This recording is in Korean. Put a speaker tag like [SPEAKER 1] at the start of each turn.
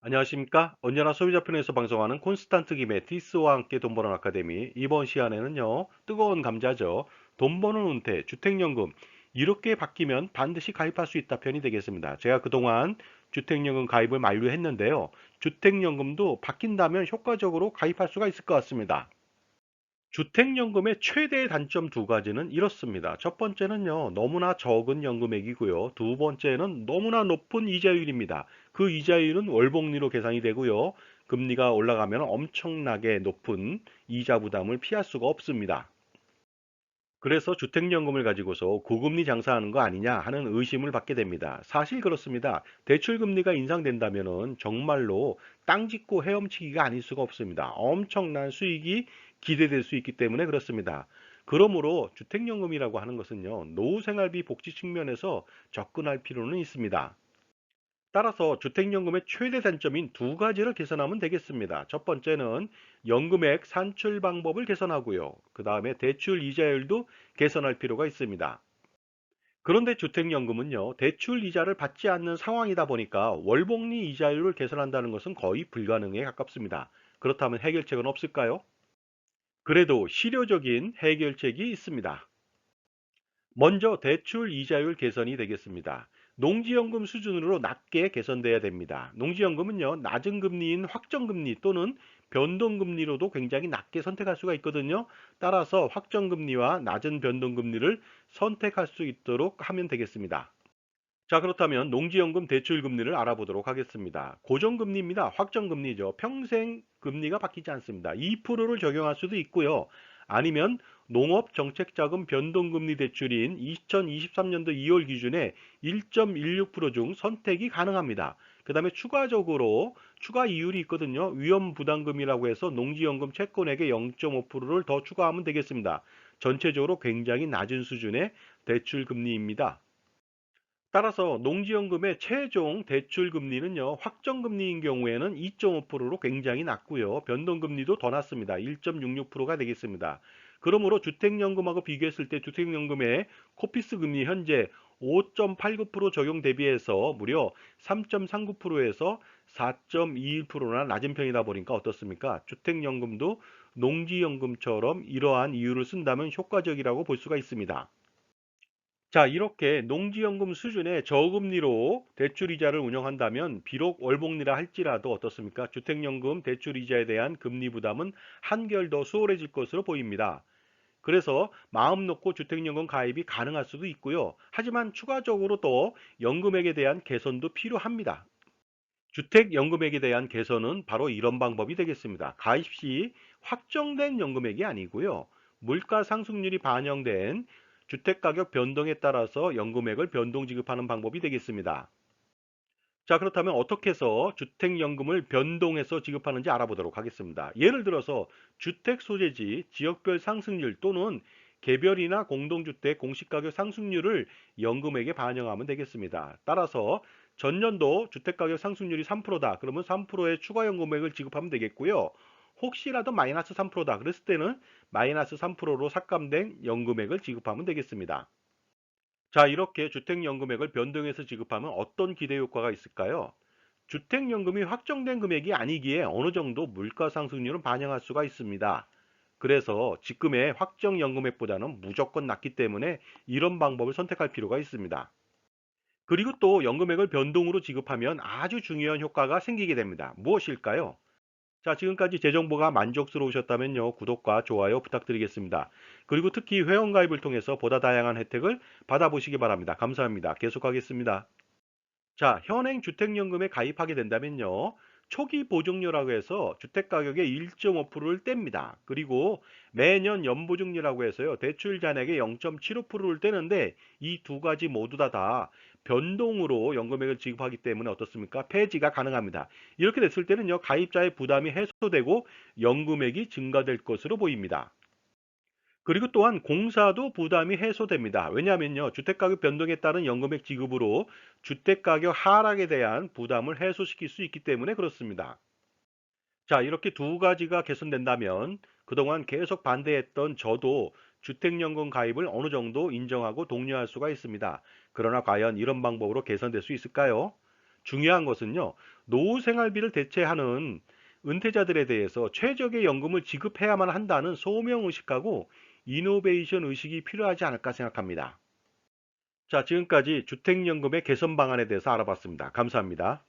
[SPEAKER 1] 안녕하십니까? 언제나 소비자 편에서 방송하는 콘스탄트 김의 티스와 함께 돈 버는 아카데미. 이번 시간에는요, 뜨거운 감자죠. 돈 버는 은퇴, 주택연금. 이렇게 바뀌면 반드시 가입할 수 있다 편이 되겠습니다. 제가 그동안 주택연금 가입을 만료했는데요. 주택연금도 바뀐다면 효과적으로 가입할 수가 있을 것 같습니다. 주택연금의 최대 단점 두 가지는 이렇습니다. 첫 번째는요, 너무나 적은 연금액이고요. 두 번째는 너무나 높은 이자율입니다. 그 이자율은 월복리로 계산이 되고요. 금리가 올라가면 엄청나게 높은 이자 부담을 피할 수가 없습니다. 그래서 주택연금을 가지고서 고금리 장사하는 거 아니냐 하는 의심을 받게 됩니다. 사실 그렇습니다. 대출금리가 인상된다면은 정말로 땅 짓고 헤엄치기가 아닐 수가 없습니다. 엄청난 수익이 기대될 수 있기 때문에 그렇습니다. 그러므로 주택연금이라고 하는 것은요, 노후생활비 복지 측면에서 접근할 필요는 있습니다. 따라서 주택연금의 최대 단점인 두 가지를 개선하면 되겠습니다. 첫 번째는 연금액 산출 방법을 개선하고요. 그 다음에 대출 이자율도 개선할 필요가 있습니다. 그런데 주택연금은요, 대출 이자를 받지 않는 상황이다 보니까 월복리 이자율을 개선한다는 것은 거의 불가능에 가깝습니다. 그렇다면 해결책은 없을까요? 그래도 실효적인 해결책이 있습니다. 먼저 대출 이자율 개선이 되겠습니다. 농지연금 수준으로 낮게 개선돼야 됩니다. 농지연금은요, 낮은 금리인 확정금리 또는 변동금리로도 굉장히 낮게 선택할 수가 있거든요. 따라서 확정금리와 낮은 변동금리를 선택할 수 있도록 하면 되겠습니다. 자, 그렇다면 농지연금 대출금리를 알아보도록 하겠습니다. 고정금리입니다. 확정금리죠. 평생 금리가 바뀌지 않습니다. 2%를 적용할 수도 있고요. 아니면 농업정책자금 변동금리 대출인 2023년도 2월 기준에 1.16%중 선택이 가능합니다. 그 다음에 추가적으로 추가 이율이 있거든요. 위험부담금이라고 해서 농지연금 채권액의 0.5%를 더 추가하면 되겠습니다. 전체적으로 굉장히 낮은 수준의 대출금리입니다. 따라서 농지연금의 최종 대출 금리는요, 확정금리인 경우에는 2.5%로 굉장히 낮고요. 변동금리도 더 낮습니다. 1.66%가 되겠습니다. 그러므로 주택연금하고 비교했을 때 주택연금의 코피스 금리 현재 5.89% 적용 대비해서 무려 3.39%에서 4.21%나 낮은 편이다 보니까 어떻습니까? 주택연금도 농지연금처럼 이러한 이유를 쓴다면 효과적이라고 볼 수가 있습니다. 자, 이렇게 농지연금 수준의 저금리로 대출이자를 운영한다면 비록 월복리라 할지라도 어떻습니까? 주택연금 대출이자에 대한 금리 부담은 한결 더 수월해질 것으로 보입니다. 그래서 마음 놓고 주택연금 가입이 가능할 수도 있고요. 하지만 추가적으로 또 연금액에 대한 개선도 필요합니다. 주택연금액에 대한 개선은 바로 이런 방법이 되겠습니다. 가입 시 확정된 연금액이 아니고요. 물가 상승률이 반영된 주택가격 변동에 따라서 연금액을 변동 지급하는 방법이 되겠습니다. 자, 그렇다면 어떻게 해서 주택연금을 변동해서 지급하는지 알아보도록 하겠습니다. 예를 들어서 주택 소재지 지역별 상승률 또는 개별이나 공동주택 공시가격 상승률을 연금액에 반영하면 되겠습니다. 따라서 전년도 주택가격 상승률이 3%다. 그러면 3%의 추가 연금액을 지급하면 되겠고요. 혹시라도 마이너스 3%다. 그랬을 때는 마이너스 3%로 삭감된 연금액을 지급하면 되겠습니다. 자, 이렇게 주택연금액을 변동해서 지급하면 어떤 기대 효과가 있을까요? 주택연금이 확정된 금액이 아니기에 어느 정도 물가 상승률은 반영할 수가 있습니다. 그래서 지금의 확정연금액보다는 무조건 낮기 때문에 이런 방법을 선택할 필요가 있습니다. 그리고 또 연금액을 변동으로 지급하면 아주 중요한 효과가 생기게 됩니다. 무엇일까요? 자, 지금까지 제 정보가 만족스러우셨다면요, 구독과 좋아요 부탁드리겠습니다. 그리고 특히 회원가입을 통해서 보다 다양한 혜택을 받아보시기 바랍니다. 감사합니다. 계속하겠습니다. 자, 현행 주택연금에 가입하게 된다면요, 초기 보증료라고 해서 주택가격의 1.5%를 뗍니다. 그리고 매년 연보증료라고 해서요, 대출 잔액의 0.75%를 떼는데 이 두 가지 모두 다 변동으로 연금액을 지급하기 때문에 어떻습니까? 폐지가 가능합니다. 이렇게 됐을 때는요, 가입자의 부담이 해소되고 연금액이 증가될 것으로 보입니다. 그리고 또한 공사도 부담이 해소됩니다. 왜냐하면요, 주택가격 변동에 따른 연금액 지급으로 주택가격 하락에 대한 부담을 해소시킬 수 있기 때문에 그렇습니다. 자, 이렇게 두 가지가 개선된다면 그동안 계속 반대했던 저도 주택연금 가입을 어느 정도 인정하고 독려할 수가 있습니다. 그러나 과연 이런 방법으로 개선될 수 있을까요? 중요한 것은요, 노후 생활비를 대체하는 은퇴자들에 대해서 최적의 연금을 지급해야만 한다는 소명 의식하고 이노베이션 의식이 필요하지 않을까 생각합니다. 자, 지금까지 주택연금의 개선 방안에 대해서 알아봤습니다. 감사합니다.